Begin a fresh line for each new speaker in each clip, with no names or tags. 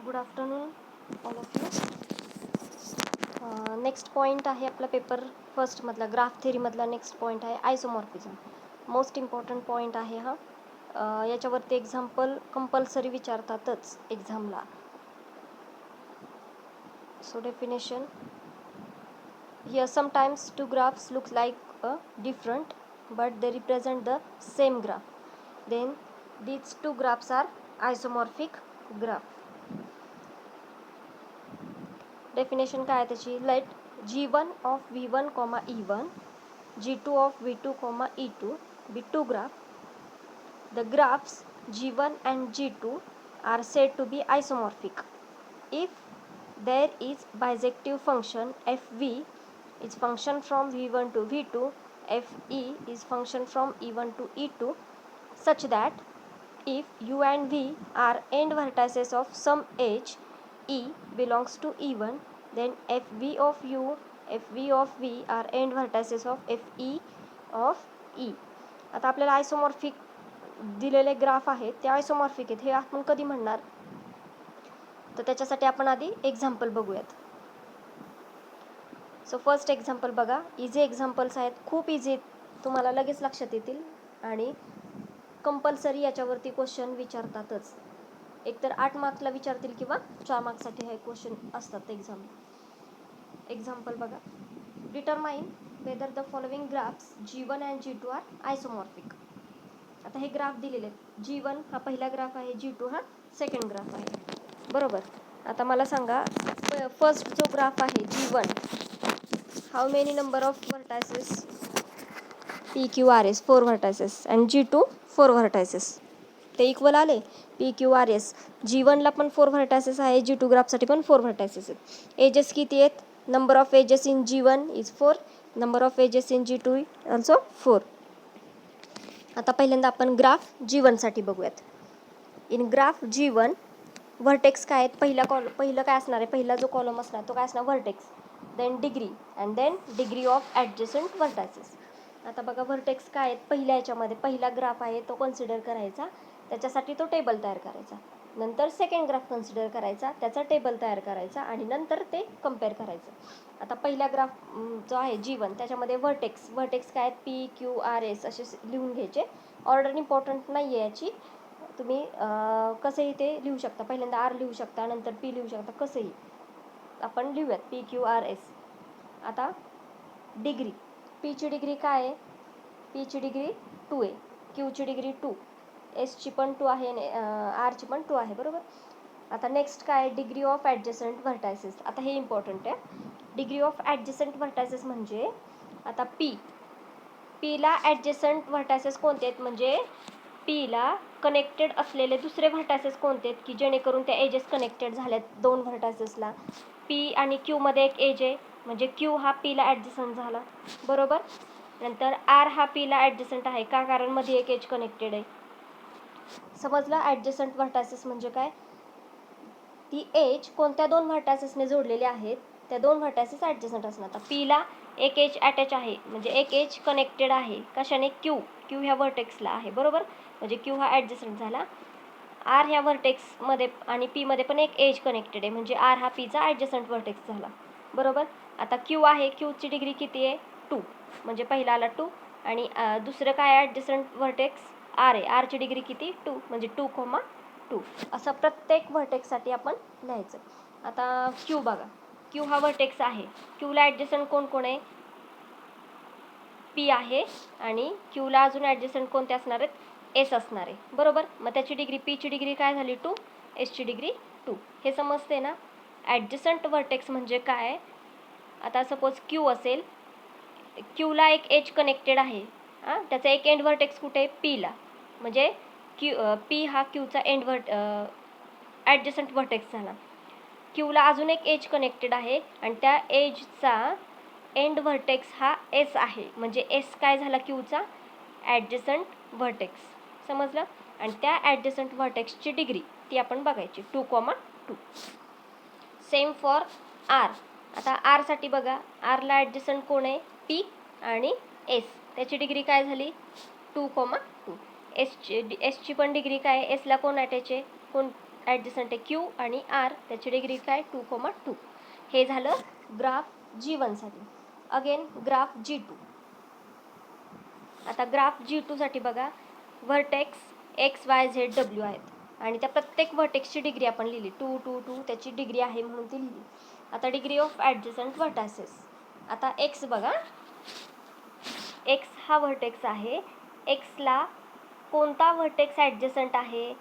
Good afternoon all of you. Next point आहे आपला paper फर्स्टमधला ग्राफ थेरीमधला नेक्स्ट पॉईंट आहे आयसोमॉर्फिझम. मोस्ट इम्पॉर्टंट पॉईंट आहे हा. याच्यावरती एक्झाम्पल कंपल्सरी विचारतातच एक्झामला. So definition here sometimes two graphs look like a different but they represent the same graph. Then these two graphs are isomorphic graph. Definition काय आहे त्याची? Let G1 of V1, E1, G2 of V2, E2 be two graphs. The graphs G1 and G2 are said to be isomorphic if there is bijective function fv is function from V1 to V2, fe is function from E1 to E2, such that if u and v are end vertices of some edge e belongs to E1, then fv of u, fv of v are end vertices of fe of e. आता आपल्याला आयसोमॉर्फिक दिलेले graph आहेत ते आयसोमॉर्फिक आहेत हे आपण कधी म्हणणार? तर त्याच्यासाठी आपण आधी एक्झाम्पल बघूयात. सो फर्स्ट एक्झाम्पल बघा. इझी एक्झाम्पल्स आहेत, खूप इझी, तुम्हाला लगेच लक्षात येतील आणि कंपल्सरी याच्यावरती क्वेश्चन विचारतातच. एकतर 8 मार्क्सला विचारतील किंवा 4 मार्क्ससाठी हे क्वेश्चन असतात एक्झाम. एक्झाम्पल बघा. Determine whether the following graphs G1 and G2 are isomorphic. आता हे ग्राफ दिलेले आहेत. G1 हा पहिला ग्राफ आहे, G2 हा सेकंड ग्राफ आहे, बरोबर. आता मला सांगा फर्स्ट जो ग्राफ आहे G1, how many number of vertices? PQRS 4 vertices and G2 4 vertices. ते इक्वल आले. PQRS G1 ला पण 4 व्हर्टायसेस आहे, G2 ग्राफसाठी पण 4 व्हर्टायसेस आहेत. एजेस किती आहेत? Number of edges in G1 is 4, number of edges in G2 also 4. आता पहिल्यांदा आपण ग्राफ G1 साठी बघूयात. इन ग्राफ G1 व्हर्टेक्स काय आहेत? पहिलं काय असणार आहे? पहिला जो कॉलम असणार तो काय असणार? Vertex, then degree and then degree of adjacent vertices. आता बघा व्हर्टेक्स काय आहेत? पहिल्या याच्यामध्ये पहिला ग्राफ आहे तो कन्सिडर करायचा, त्याच्यासाठी तो टेबल तयार करायचा. नंतर सेकंड ग्राफ कन्सिडर करायचा, त्याचा टेबल तयार करायचा आणि नंतर ते कम्पेअर करायचं. आता पहिला ग्राफ जो आहे G1 त्याच्यामध्ये व्हर्टेक्स काय आहेत? PQRS असे लिहून घ्यायचे. ऑर्डर इम्पॉर्टंट नाही आहे याची, तुम्ही कसंही ते लिहू शकता. पहिल्यांदा R लिहू शकता, नंतर P लिहू शकता, कसंही आपण लिहूयात PQRS. आता डिग्री, P ची डिग्री काय आहे? P ची डिग्री 2 आहे, Q ची डिग्री 2, S ची पण 2 आहे आणि R ची पण 2 आहे, बरोबर. आता नेक्स्ट काय? Degree of adjacent vertices. आता हे इम्पॉर्टंट आहे. डिग्री ऑफ ॲडजसंट व्हर्टायसेस म्हणजे आता Pला ॲडजसंट व्हर्टायसेस कोणते आहेत? म्हणजे Pला कनेक्टेड असलेले दुसरे व्हर्टायसेस कोणते आहेत की जेणेकरून त्या एजेस कनेक्टेड झाल्यात दोन व्हर्टायसेसला. P आणि Q मध्ये एक एज आहे म्हणजे Q हा Pला ॲडजसंट झाला, बरोबर. नंतर R हा Pला ॲडजसंट आहे का? कारण मध्ये एक एज कनेक्टेड आहे. समजलं ॲडजसंट व्हर्टायसेस म्हणजे काय? ती एज कोणत्या दोन व्हर्टायसेसने जोडलेले आहेत त्या दोन व्हर्टायसेस ॲडजसंट असणार. आता Pला एक एज अटॅच आहे म्हणजे एक एज कनेक्टेड आहे कशाने? Q ह्या व्हर्टेक्सला आहे, बरोबर. म्हणजे Q हा ॲडजसंट झाला. R ह्या व्हर्टेक्समध्ये आणि P मध्ये पण एक एज कनेक्टेड आहे म्हणजे R हा Pचा ॲडजसंट व्हर्टेक्स झाला, बरोबर. आता Q आहे, Q ची डिग्री किती आहे? 2, म्हणजे पहिला आला 2 आणि दुसरं काय ॲडजसंट व्हर्टेक्स? R आहे, R ची डिग्री किती? 2, म्हणजे 2,2. असं प्रत्येक व्हर्टेक्ससाठी आपण लिहायचं. आता Q बघा. Q हा व्हर्टेक्स आहे, Qला ॲडजसंट कोण आहे? P आहे आणि Qला अजून ॲडजसंट कोणते असणार आहेत? S असणार आहे, बरोबर. मग त्याची डिग्री P ची डिग्री काय झाली? 2, S ची डिग्री 2. हे समजते ना? ॲडजसंट व्हर्टेक्स म्हणजे काय? आता सपोज Q असेल, Qला एक एज कनेक्टेड आहे, त्याचा एक एंड व्हर्टेक्स कुठे आहे? Pला, म्हणजे P हा Qचा एंड ॲडजसंट व्हर्टेक्स झाला. Qला अजून एक एज कनेक्टेड आहे आणि त्या एजचा एंड व्हर्टेक्स हा S आहे म्हणजे S काय झाला? Qचा ॲडजसंट व्हर्टेक्स, समजलं. आणि त्या ॲडजसंट व्हर्टेक्सची डिग्री ती आपण बघायची 2,2. Same for R. आता R साठी बघा. Rला ॲडजसंट कोण आहे? P आणि S. त्याची डिग्री काय झाली? 2,2. S ची पण डिग्री काय आहे? Sला कोण अटॅच आहे? ॲडजसंट आहे क्यू आणि आर, त्याची डिग्री काय 2,2. हे झालं ग्राफ G1साठी. Again graph G2. आता ग्राफ G2 साठी बघा, vertex x Y Z W आहेत आणि त्या प्रत्येक व्हर्टेक्सची डिग्री आपण लिहिली 2 2 2, त्याची डिग्री आहे म्हणून ती लिहिली. आता डिग्री ऑफ ॲडजसंट व्हर्टायसेस. आता एक्स बघा, एक्स हा व्हर्टेक्स आहे. एक्सला कोणता व्हर्टेक्स ॲडजसंट आहे?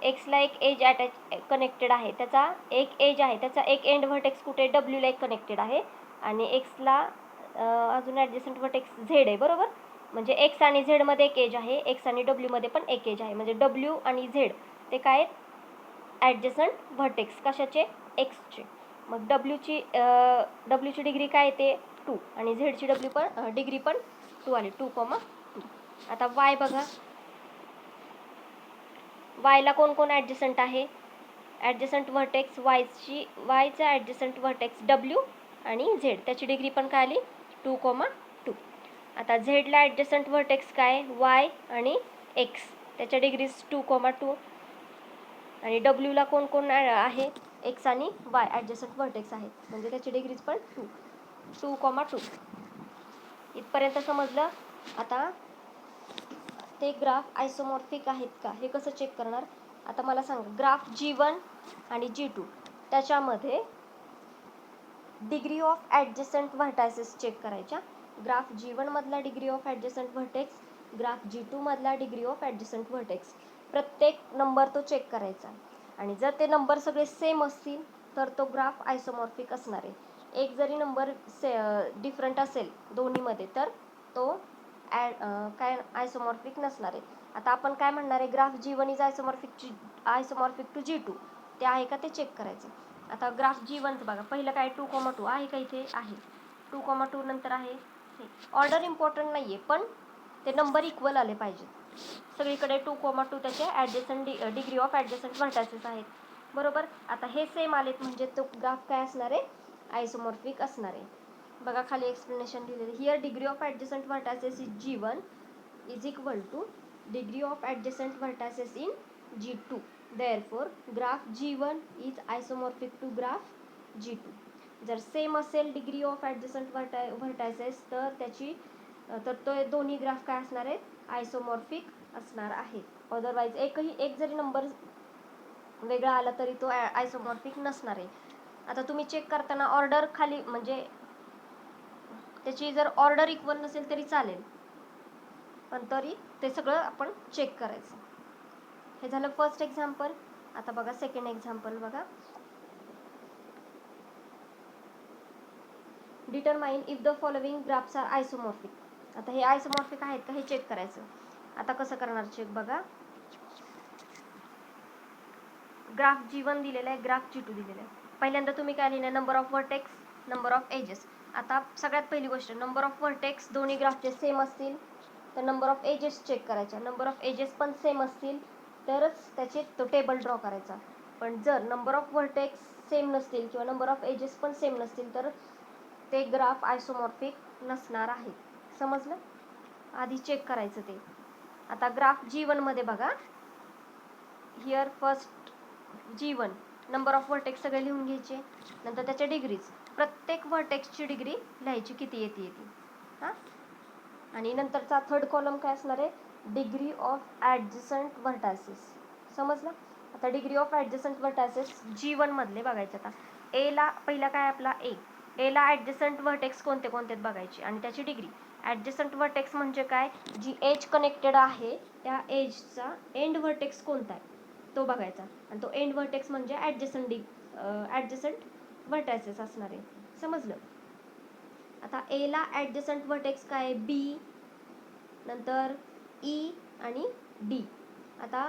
एक्सला एक एज अटॅच कनेक्टेड आहे, त्याचा एक एज आहे, त्याचा एक एंड व्हर्टेक्स कुठे डब्ल्यूला एक कनेक्टेड आहे आणि एक्सला अजून ॲडजसंट व्हर्टेक्स झेड आहे, बरोबर. म्हणजे एक्स आणि झेडमध्ये एक एज आहे, एक्स आणि डब्ल्यूमध्ये पण एक एज आहे. म्हणजे डब्ल्यू आणि झेड ते काय ॲडजसंट व्हर्टेक्स कशाचे? एक्सचे. मग डब्ल्यूची डिग्री काय येते 2 आणि झेडची डिग्री पण 2 आली 2,2. आता वाय बघा, वायला कोण कोण ॲडजसंट आहे? ॲडजसंट व्हर्टेक्स वायचा ॲडजसंट व्हर्टेक्स डब्ल्यू आणि झेड, त्याची डिग्री पण काय आली 2,2. आता झेडला ॲडजसंट व्हर्टेक्स काय? वाय आणि एक्स, त्याच्या डिग्रीज 2,2. आणि डब्ल्यूला कोण कोण आहे? एक्स आणि वाय ॲडजसंट व्हर्टेक्स आहेत, म्हणजे त्याची डिग्रीज पण 2,2. इथपर्यंत समजलं. आता ते ग्राफ आयसोमॉर्फिक आहेत का हे कसं चेक करणार? आता मला सांगा, ग्राफ G1 आणि G2 त्याच्यामध्ये degree of adjacent vertices check करायच्या. ग्राफ G1 मधला degree of adjacent vertex, graph G2 मधला डिग्री ऑफ ॲडजसंट व्हर्टेक्स, प्रत्येक नंबर तो चेक करायचा. आणि जर ते नंबर सगळे सेम असतील तर तो ग्राफ आयसोमॉर्फिक असणार आहे. एक जरी नंबर डिफरंट असेल दोन्हीमध्ये तर तो काय आयसोमॉर्फिक नसणार आहे. आता आपण काय म्हणणार आहे? Graph G1 is isomorphic to G2, ते आहे का ते चेक करायचं. आता ग्राफ G1 बघा, पहिलं काय 2,2 आहे का? इथे आहे 2,2. नंतर आहे ऑर्डर इम्पॉर्टंट नाही आहे, पण ते नंबर इक्वल आले पाहिजेत. सगळीकडे 2,2 त्याचे ॲडजसंट डिग्री ऑफ ॲडजसंट व्हर्टायसेस आहेत, बरोबर. आता हे सेम आलेत म्हणजे तो ग्राफ काय असणार आहे? आयसोमॉर्फिक असणार आहे. बघा खाली एक्सप्लेनेशन लिहिलेलं, here degree of adjacent vertices is G1 is equal to degree of adjacent vertices in G2. Therefore graph G1 is isomorphic to graph G2. जर सेम असेल डिग्री ऑफ ॲडजसंट व्हर्टायसेस तर तो दोन्ही ग्राफ काय असणार आहेत? आयसोमॉर्फिक असणार आहे. अदरवाईज एक जरी नंबर वेगळा आला तरी तो आयसोमॉर्फिक नसणार आहे. आता तुम्ही चेक करताना ऑर्डर खाली म्हणजे त्याची जर ऑर्डर इक्वल नसेल तरी चालेल, पण तरी ते सगळं आपण चेक करायचं. हे झालं फर्स्ट एक्झाम्पल. आता बघा सेकंड एक्झाम्पल बघा, determine if the following graphs are isomorphic. आता हे आयसोमॉर्फिक आहेत का हे चेक करायचं. आता कसं करणार चेक बघा, ग्राफ G1 दिलेला आहे, ग्राफ G2 दिलेला आहे. पहिल्यांदा तुम्ही काय लिहिणार? Number of vertex, number of edges. आता सगळ्यात पहिली गोष्ट, नंबर ऑफ व्हर्टेक्स दोन्ही ग्राफचे सेम असतील तर नंबर ऑफ एजेस चेक करायच्या. नंबर ऑफ एजेस पण सेम असतील तरच त्याचे तो टेबल ड्रॉ करायचा. पण जर नंबर ऑफ व्हर्टेक्स सेम नसतील किंवा नंबर ऑफ एजेस पण सेम नसतील तर ते ग्राफ आयसोमॉर्फिक नसणार आहे. समजलं? आधी चेक करायचं ते. आता ग्राफ G1 मध्ये बघा, here first G1 number of vertex सगळे लिहून घ्यायचे, नंतर त्याच्या डिग्रीज, प्रत्येक व्हर्टेक्सची डिग्री लिहायची किती येते हां. आणि नंतरचा थर्ड कॉलम काय असणार आहे? Degree of adjacent vertices. समजलं? आता degree of adjacent vertices G1 मधले बघायचे. आता एला पहिला काय आपला एला ॲडजसंट व्हर्टेक्स कोणते कोणते बघायचे आणि त्याची डिग्री. ॲडजसंट व्हर्टेक्स म्हणजे काय? जी एज कनेक्टेड आहे त्या एजचा एंड व्हर्टेक्स कोणता आहे तो बघायचा, आणि तो एंड व्हर्टेक्स म्हणजे ॲडजसंट व्हर्टायसेस असणार आहे. समजलं? आता एला ॲडजसंट व्हर्टेक्स काय? बी, नंतर ई आणि डी. आता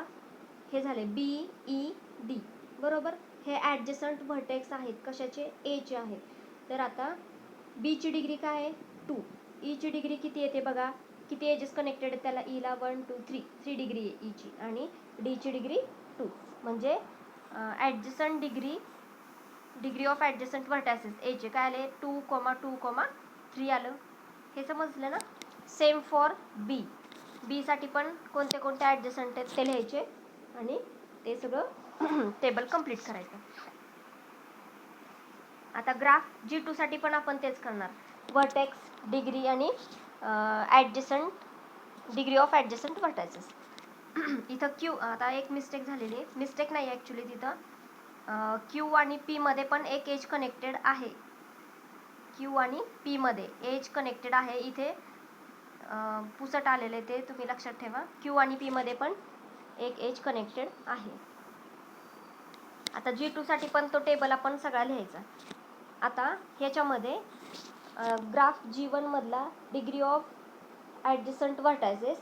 हे झाले बी ई डी, बरोबर. हे ॲडजसंट व्हर्टेक्स आहेत कशाचे? एचे आहेत. तर आता बीची डिग्री काय आहे? 2. ईची डिग्री किती येते बघा, किती एजेस कनेक्टेड आहेत त्याला? ईला 1 2 3 डिग्री आहे ईची, आणि डीची डिग्री 2. म्हणजे ॲडजसंट डिग्री ऑफ ॲडजसंट व्हर्टायसेस एचे काय आले? 2,2,3 आलं. हे समजलं ना? सेम फॉर बी साठी पण कोणते कोणते ॲडजसंट आहेत ते लिहायचे आणि ते सगळं टेबल कंप्लीट करायचं. आता ग्राफ G2 साठी पण आपण तेच करणार. वर्टेक्स, डिग्री आणि डिग्री ऑफ ॲडजसंट व्हर्टायसेस. इथं क्यू, आता एक मिस्टेक झालेली आहे. मिस्टेक नाही ॲक्च्युली, तिथं क्यू आणि पी मध्ये पण एक एज कनेक्टेड आहे. क्यू आणि पी मध्ये एज कनेक्टेड आहे. इथे पुसट आलेले ते तुम्ही लक्षात ठेवा. क्यू आणि पी मध्ये पण एक एज कनेक्टेड आहे. आता G2 साठी पण तो टेबल आपण सगळा लिहायचा. आता ह्याच्यामध्ये ग्राफ G1 मधला डिग्री ऑफ ॲडजसंट व्हर्टायसेस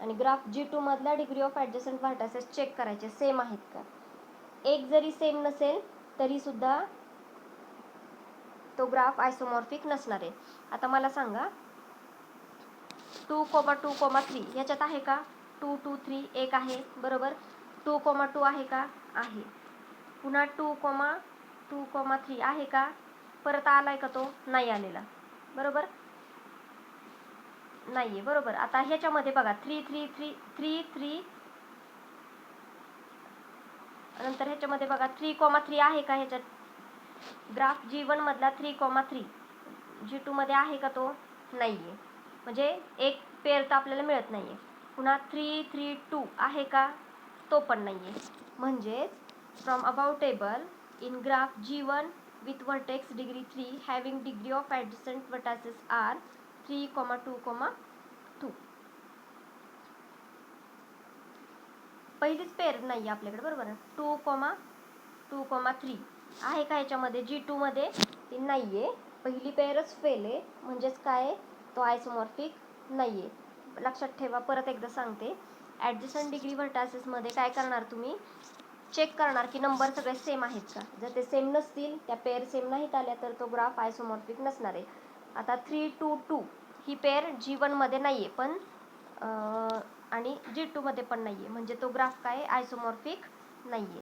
आणि ग्राफ G2 मधला degree of adjacent vertices check करायचे सेम आहेत का. एक जरी सेम नसेल तरी सुद्धा तो ग्राफ आयसोमॉर्फिक नसणार आहे. आता मला सांगा 2,2,3 ह्याच्यात आहे का? 2, 2, 3 एक आहे बरोबर. 2,2 आहे का? आहे. पुन्हा 2,2,3 आहे का? परत आलाय का तो? नाही आलेला बरोबर. नाहीये बरोबर. आता ह्याच्यामध्ये बघा 3, 3, 3, 3, 3 नंतर ह्याच्यामध्ये बघा 3,3 आहे का? ह्याच्यात ग्राफ G1 मधला 3,3 G2 मध्ये आहे का? तो नाहीये. म्हणजे एक पेअर तर आपल्याला मिळत नाहीये. पुन्हा 3, 3, 2 आहे का? तो पण नाहीये. म्हणजेच from about table in graph G1 with vertex degree 3 having degree of adjacent vertices are 3,2,2. पहिलीच पेअर नाही आपल्याकडे बरोबर. 2,2,3 आहे का ह्याच्यामध्ये? G2 मध्ये ती नाहीये. पहिली पेअरच फेल आहे. म्हणजेच काय? तो आयसोमॉर्फिक नाहीये. लक्षात ठेवा. परत एकदा सांगते. ॲडजसंट डिग्री व्हर्टायसेस मध्ये काय करणार तुम्ही? चेक करणार की नंबर सगळे सेम आहेत का. जर ते सेम नसतील, त्या पेअर सेम नाहीत आल्या, तर तो ग्राफ आयसोमॉर्फिक नसणार आहे. आता 3, 2, 2 ही पेअर G1 मध्ये नाहीये पण आणि G2 मध्ये पण नाहीये. म्हणजे तो ग्राफ काय? आयसोमॉर्फिक नाहीये.